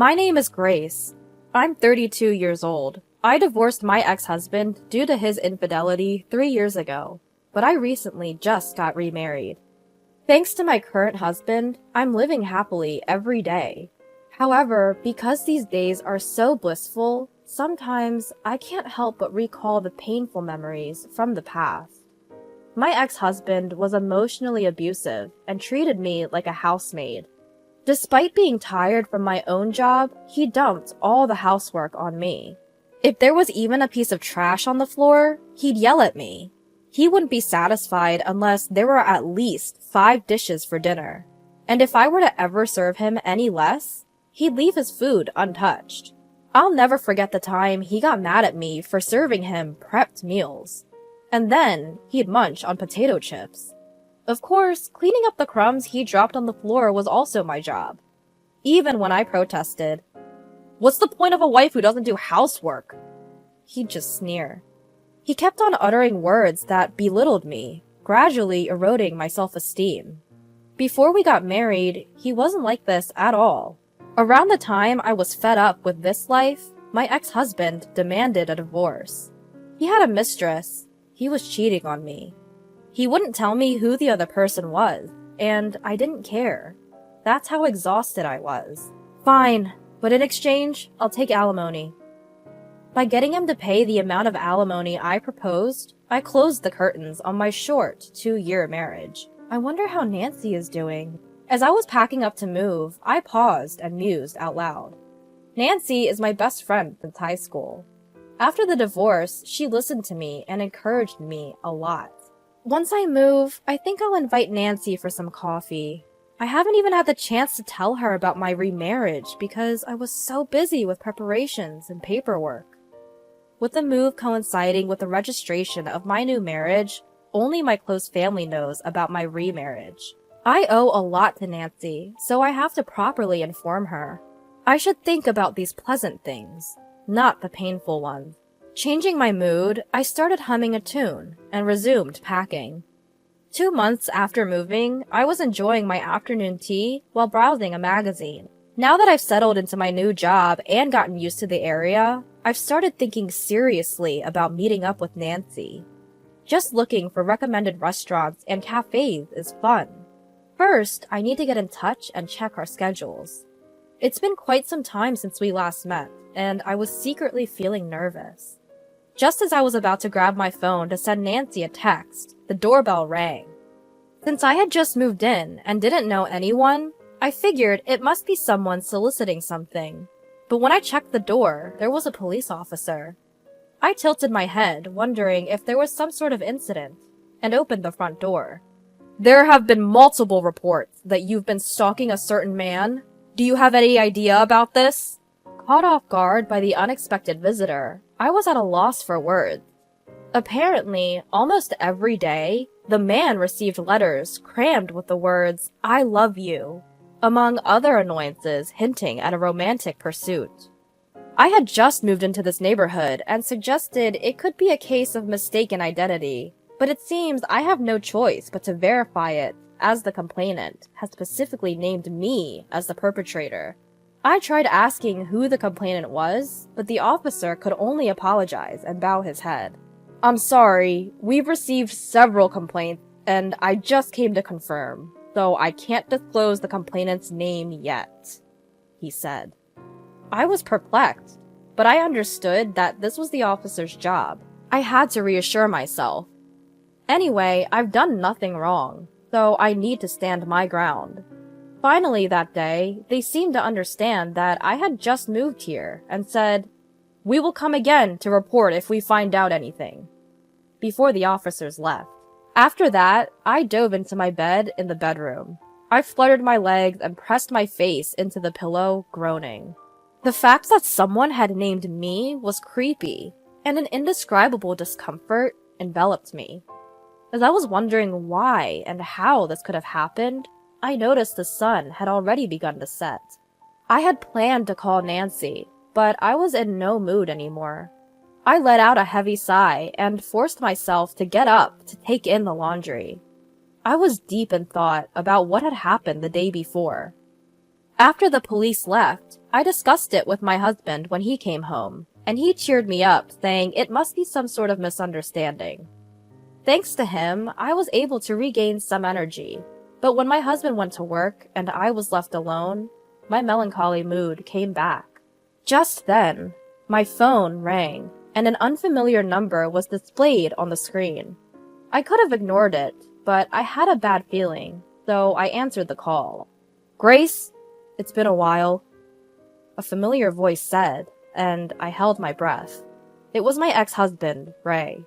My name is Grace. I'm 32 years old. I divorced my ex-husband due to his infidelity 3 years ago, but I recently just got remarried. Thanks to my current husband, I'm living happily every day. However, because these days are so blissful, sometimes I can't help but recall the painful memories from the past. My ex-husband was emotionally abusive and treated me like a housemaid. Despite being tired from my own job, he dumped all the housework on me. If there was even a piece of trash on the floor, he'd yell at me. He wouldn't be satisfied unless there were at least 5 dishes for dinner. And if I were to ever serve him any less, he'd leave his food untouched. I'll never forget the time he got mad at me for serving him prepped meals. And then he'd munch on potato chips. Of course, cleaning up the crumbs he dropped on the floor was also my job. Even when I protested, "What's the point of a wife who doesn't do housework?" he'd just sneer. He kept on uttering words that belittled me, gradually eroding my self-esteem. Before we got married, he wasn't like this at all. Around the time I was fed up with this life, my ex-husband demanded a divorce. He had a mistress. He was cheating on me. He wouldn't tell me who the other person was, and I didn't care. That's how exhausted I was. Fine, but in exchange, I'll take alimony. By getting him to pay the amount of alimony I proposed, I closed the curtains on my short 2-year marriage. I wonder how Nancy is doing. As I was packing up to move, I paused and mused out loud. Nancy is my best friend since high school. After the divorce, she listened to me and encouraged me a lot. Once I move, I think I'll invite Nancy for some coffee. I haven't even had the chance to tell her about my remarriage because I was so busy with preparations and paperwork. With the move coinciding with the registration of my new marriage, only my close family knows about my remarriage. I owe a lot to Nancy, so I have to properly inform her. I should think about these pleasant things, not the painful ones. Changing my mood, I started humming a tune and resumed packing. 2 months after moving, I was enjoying my afternoon tea while browsing a magazine. Now that I've settled into my new job and gotten used to the area, I've started thinking seriously about meeting up with Nancy. Just looking for recommended restaurants and cafes is fun. First, I need to get in touch and check our schedules. It's been quite some time since we last met, and I was secretly feeling nervous. Just as I was about to grab my phone to send Nancy a text, the doorbell rang. Since I had just moved in and didn't know anyone, I figured it must be someone soliciting something. But when I checked the door, there was a police officer. I tilted my head, wondering if there was some sort of incident, and opened the front door. "There have been multiple reports that you've been stalking a certain man. Do you have any idea about this?" Caught off guard by the unexpected visitor, I was at a loss for words. Apparently, almost every day, the man received letters crammed with the words, "I love you," among other annoyances hinting at a romantic pursuit. I had just moved into this neighborhood and suggested it could be a case of mistaken identity, but it seems I have no choice but to verify it, as the complainant has specifically named me as the perpetrator. I tried asking who the complainant was, but the officer could only apologize and bow his head. "I'm sorry, we've received several complaints, and I just came to confirm, so I can't disclose the complainant's name yet," he said. I was perplexed, but I understood that this was the officer's job. I had to reassure myself. Anyway, I've done nothing wrong, so I need to stand my ground. Finally that day, they seemed to understand that I had just moved here and said, "We will come again to report if we find out anything," before the officers left. After that, I dove into my bed in the bedroom. I fluttered my legs and pressed my face into the pillow, groaning. The fact that someone had named me was creepy, and an indescribable discomfort enveloped me. As I was wondering why and how this could have happened, I noticed the sun had already begun to set. I had planned to call Nancy, but I was in no mood anymore. I let out a heavy sigh and forced myself to get up to take in the laundry. I was deep in thought about what had happened the day before. After the police left, I discussed it with my husband when he came home, and he cheered me up, saying it must be some sort of misunderstanding. Thanks to him, I was able to regain some energy, but when my husband went to work and I was left alone, my melancholy mood came back. Just then, my phone rang, and an unfamiliar number was displayed on the screen. I could have ignored it, but I had a bad feeling, so I answered the call. "Grace, it's been a while," a familiar voice said, and I held my breath. It was my ex-husband, Ray.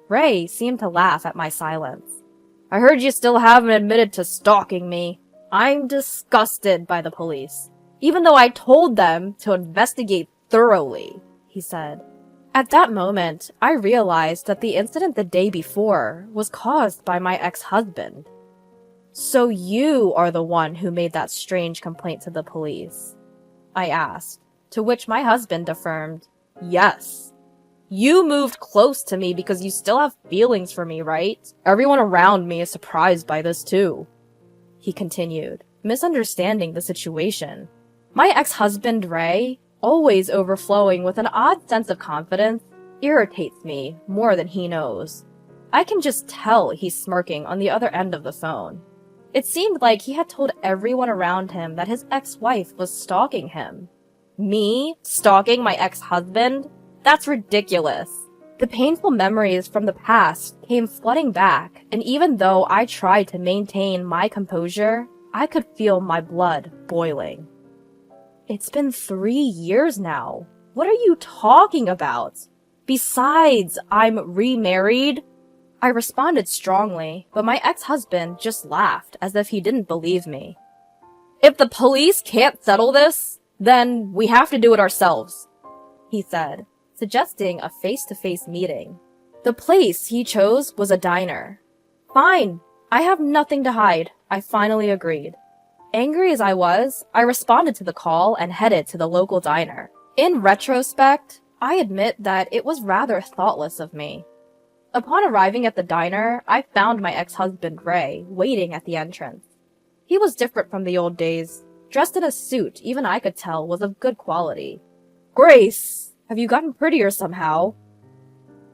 Ray seemed to laugh at my silence. "I heard you still haven't admitted to stalking me. I'm disgusted by the police, even though I told them to investigate thoroughly," he said. At that moment, I realized that the incident the day before was caused by my ex-husband. "So you are the one who made that strange complaint to the police?" I asked, to which my husband affirmed, "Yes. You moved close to me because you still have feelings for me, right? Everyone around me is surprised by this too," he continued, misunderstanding the situation. My ex-husband, Ray, always overflowing with an odd sense of confidence, irritates me more than he knows. I can just tell he's smirking on the other end of the phone. It seemed like he had told everyone around him that his ex-wife was stalking him. Me? Stalking my ex-husband? That's ridiculous. The painful memories from the past came flooding back, and even though I tried to maintain my composure, I could feel my blood boiling. "It's been 3 years now. What are you talking about? Besides, I'm remarried." I responded strongly, but my ex-husband just laughed as if he didn't believe me. "If the police can't settle this, then we have to do it ourselves," he said, suggesting a face-to-face meeting. The place he chose was a diner. "Fine, I have nothing to hide," I finally agreed. Angry as I was, I responded to the call and headed to the local diner. In retrospect, I admit that it was rather thoughtless of me. Upon arriving at the diner, I found my ex-husband Ray waiting at the entrance. He was different from the old days. Dressed in a suit even I could tell was of good quality. "Grace, have you gotten prettier somehow?"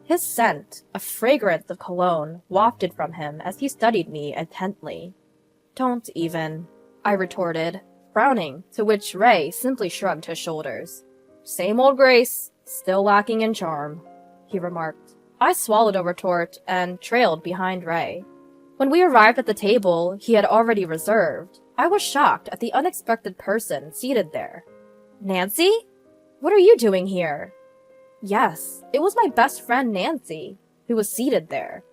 His scent, a fragrance of cologne, wafted from him as he studied me intently. "Don't even," I retorted, frowning, to which Ray simply shrugged his shoulders. "Same old Grace, still lacking in charm," he remarked. I swallowed a retort and trailed behind Ray. When we arrived at the table he had already reserved, I was shocked at the unexpected person seated there. "Nancy? What are you doing here?" Yes, it was my best friend Nancy, who was seated there.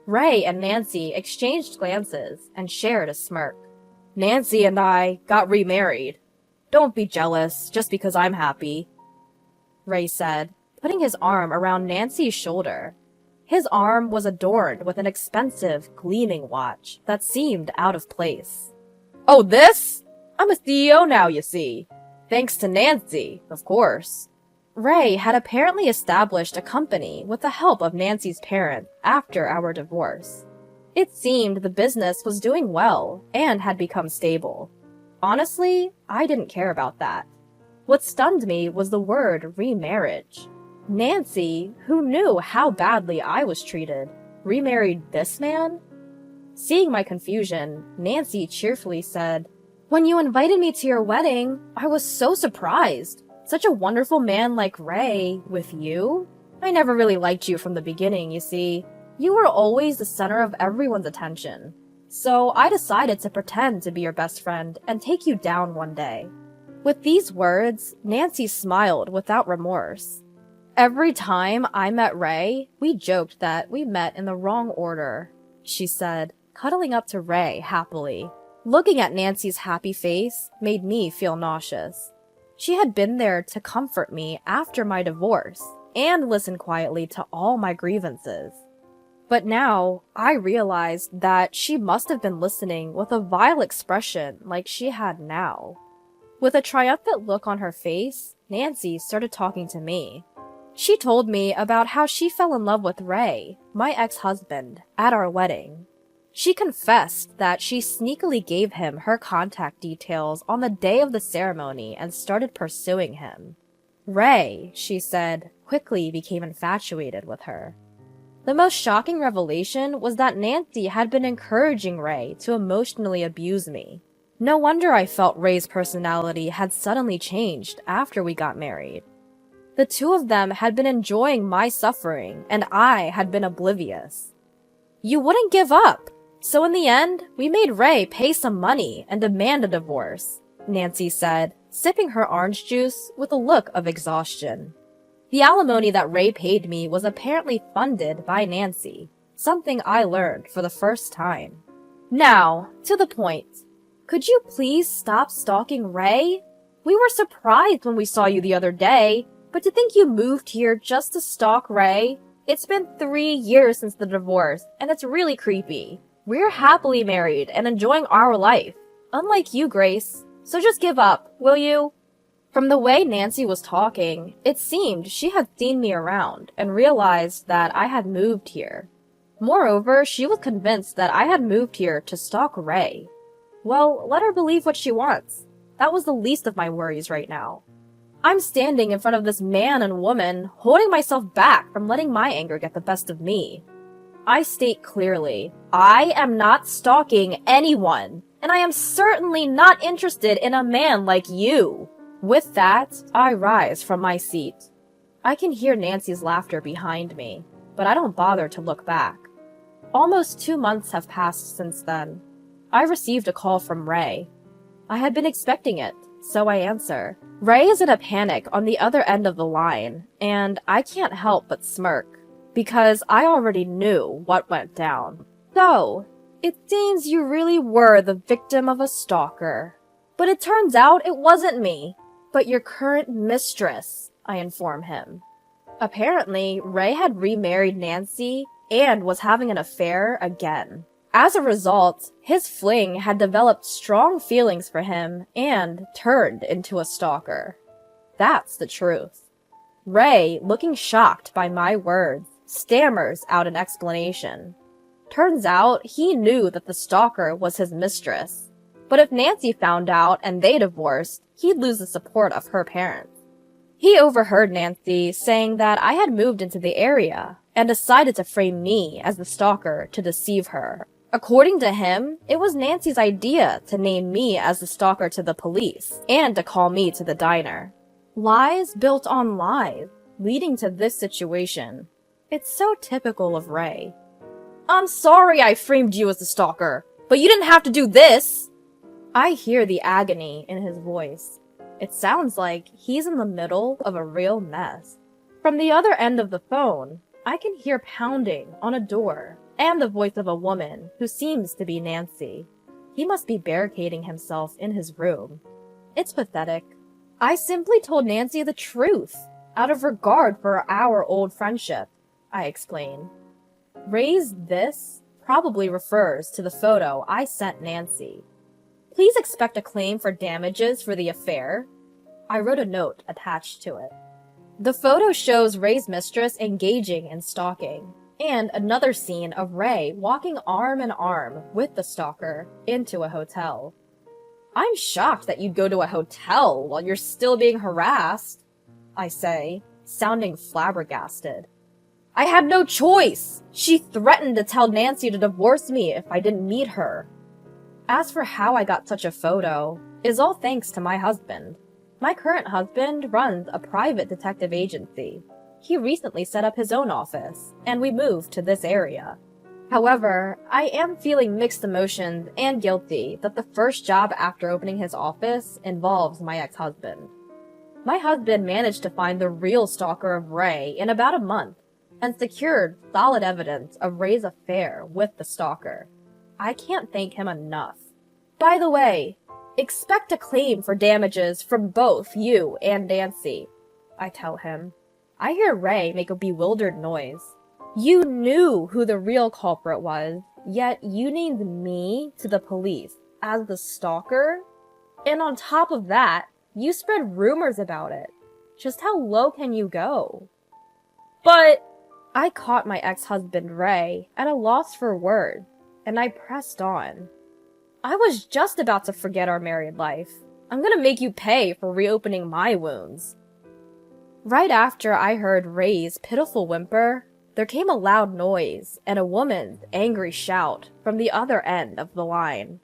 Ray and Nancy exchanged glances and shared a smirk. "Nancy and I got remarried. Don't be jealous just because I'm happy," Ray said, putting his arm around Nancy's shoulder. His arm was adorned with an expensive, gleaming watch that seemed out of place. "Oh, this? I'm a CEO now, you see. Thanks to Nancy, of course." Ray had apparently established a company with the help of Nancy's parents after our divorce. It seemed the business was doing well and had become stable. Honestly, I didn't care about that. What stunned me was the word remarriage. Nancy, who knew how badly I was treated, remarried this man? Seeing my confusion, Nancy cheerfully said, "When you invited me to your wedding, I was so surprised. Such a wonderful man like Ray with you? I never really liked you from the beginning, you see. You were always the center of everyone's attention. So I decided to pretend to be your best friend and take you down one day." With these words, Nancy smiled without remorse. "Every time I met Ray, we joked that we met in the wrong order," she said, cuddling up to Ray happily. Looking at Nancy's happy face made me feel nauseous. She had been there to comfort me after my divorce and listen quietly to all my grievances. But now, I realized that she must have been listening with a vile expression like she had now. With a triumphant look on her face, Nancy started talking to me. She told me about how she fell in love with Ray, my ex-husband, at our wedding. She confessed that she sneakily gave him her contact details on the day of the ceremony and started pursuing him. Ray, she said, quickly became infatuated with her. The most shocking revelation was that Nancy had been encouraging Ray to emotionally abuse me. No wonder I felt Ray's personality had suddenly changed after we got married. The two of them had been enjoying my suffering, and I had been oblivious. You wouldn't give up, so in the end, we made Ray pay some money and demand a divorce, Nancy said, sipping her orange juice with a look of exhaustion. The alimony that Ray paid me was apparently funded by Nancy, something I learned for the first time. Now, to the point. Could you please stop stalking Ray? We were surprised when we saw you the other day, but to think you moved here just to stalk Ray? It's been 3 years since the divorce, and it's really creepy. We're happily married and enjoying our life, unlike you, Grace. So just give up, will you? From the way Nancy was talking, it seemed she had seen me around and realized that I had moved here. Moreover, she was convinced that I had moved here to stalk Ray. Well, let her believe what she wants. That was the least of my worries right now. I'm standing in front of this man and woman, holding myself back from letting my anger get the best of me. I state clearly, I am not stalking anyone, and I am certainly not interested in a man like you. With that, I rise from my seat. I can hear Nancy's laughter behind me, but I don't bother to look back. Almost 2 months have passed since then. I received a call from Ray. I had been expecting it, so I answer. Ray is in a panic on the other end of the line, and I can't help but smirk, because I already knew what went down. So, it seems you really were the victim of a stalker. But it turns out it wasn't me, but your current mistress, I inform him. Apparently, Ray had remarried Nancy and was having an affair again. As a result, his fling had developed strong feelings for him and turned into a stalker. That's the truth. Ray, looking shocked by my words, stammers out an explanation. Turns out he knew that the stalker was his mistress. But if Nancy found out and they divorced, he'd lose the support of her parents. He overheard Nancy saying that I had moved into the area and decided to frame me as the stalker to deceive her. According to him, it was Nancy's idea to name me as the stalker to the police and to call me to the diner. Lies built on lies, leading to this situation. It's so typical of Ray. I'm sorry I framed you as the stalker, but you didn't have to do this! I hear the agony in his voice. It sounds like he's in the middle of a real mess. From the other end of the phone, I can hear pounding on a door and the voice of a woman who seems to be Nancy. He must be barricading himself in his room. It's pathetic. I simply told Nancy the truth, out of regard for our old friendship, I explain. Ray's this probably refers to the photo I sent Nancy. Please expect a claim for damages for the affair. I wrote a note attached to it. The photo shows Ray's mistress engaging in stalking, and another scene of Ray walking arm in arm with the stalker into a hotel. I'm shocked that you'd go to a hotel while you're still being harassed, I say, sounding flabbergasted. I had no choice! She threatened to tell Nancy to divorce me if I didn't meet her. As for how I got such a photo, is all thanks to my husband. My current husband runs a private detective agency. He recently set up his own office, and we moved to this area. However, I am feeling mixed emotions and guilty that the first job after opening his office involves my ex-husband. My husband managed to find the real stalker of Ray in about a month, and secured solid evidence of Ray's affair with the stalker. I can't thank him enough. By the way, expect a claim for damages from both you and Nancy, I tell him. I hear Ray make a bewildered noise. You knew who the real culprit was, yet you named me to the police as the stalker? And on top of that, you spread rumors about it. Just how low can you go? But I caught my ex-husband Ray at a loss for words, and I pressed on. I was just about to forget our married life. I'm gonna make you pay for reopening my wounds. Right after I heard Ray's pitiful whimper, there came a loud noise and a woman's angry shout from the other end of the line.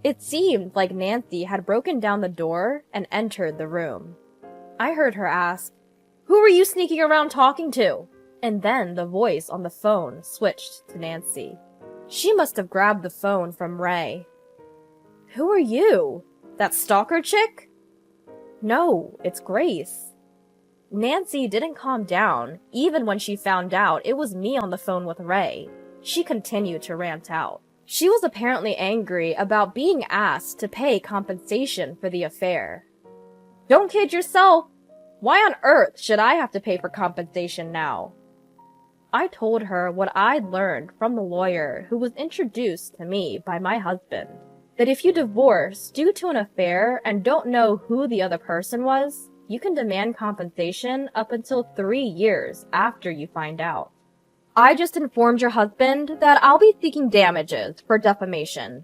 It seemed like Nancy had broken down the door and entered the room. I heard her ask, "Who were you sneaking around talking to?" And then the voice on the phone switched to Nancy. She must have grabbed the phone from Ray. "Who are you? That stalker chick?" "No, it's Grace." Nancy didn't calm down, even when she found out it was me on the phone with Ray. She continued to rant out. She was apparently angry about being asked to pay compensation for the affair. "Don't kid yourself! Why on earth should I have to pay for compensation now?" I told her what I'd learned from the lawyer who was introduced to me by my husband, that if you divorce due to an affair and don't know who the other person was, you can demand compensation up until 3 years after you find out. "I just informed your husband that I'll be seeking damages for defamation."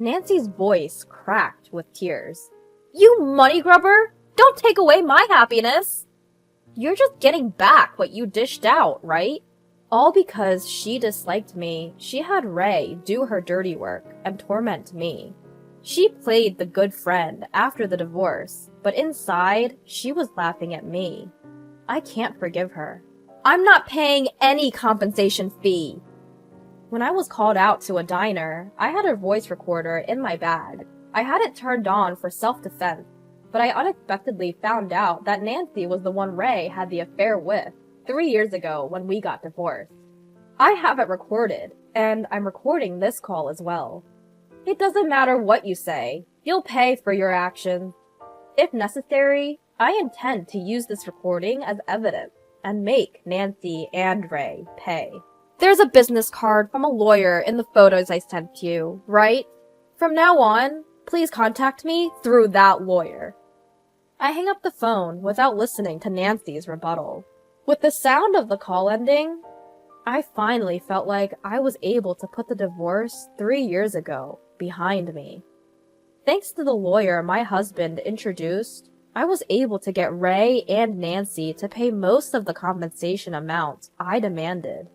Nancy's voice cracked with tears. "You money grubber! Don't take away my happiness! You're just getting back what you dished out, right?" All because she disliked me, she had Ray do her dirty work and torment me. She played the good friend after the divorce, but inside, she was laughing at me. I can't forgive her. "I'm not paying any compensation fee." When I was called out to a diner, I had a voice recorder in my bag. I had it turned on for self-defense, but I unexpectedly found out that Nancy was the one Ray had the affair with 3 years ago when we got divorced. I have it recorded, and I'm recording this call as well. It doesn't matter what you say, you'll pay for your actions. If necessary, I intend to use this recording as evidence and make Nancy and Ray pay. There's a business card from a lawyer in the photos I sent you, right? From now on, please contact me through that lawyer. I hang up the phone without listening to Nancy's rebuttal. With the sound of the call ending, I finally felt like I was able to put the divorce 3 years ago behind me. Thanks to the lawyer my husband introduced, I was able to get Ray and Nancy to pay most of the compensation amount I demanded.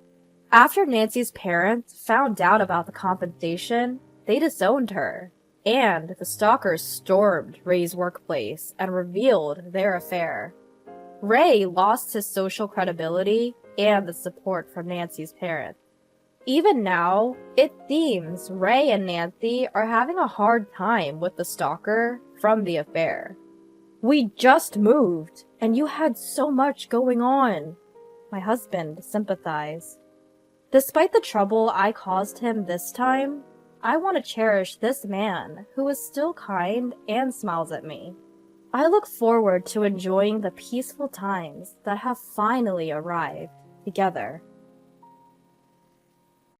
After Nancy's parents found out about the compensation, they disowned her, and the stalkers stormed Ray's workplace and revealed their affair. Ray lost his social credibility and the support from Nancy's parents. Even now, it seems Ray and Nancy are having a hard time with the stalker from the affair. "We just moved, and you had so much going on," my husband sympathized. Despite the trouble I caused him this time, I want to cherish this man who is still kind and smiles at me. I look forward to enjoying the peaceful times that have finally arrived together.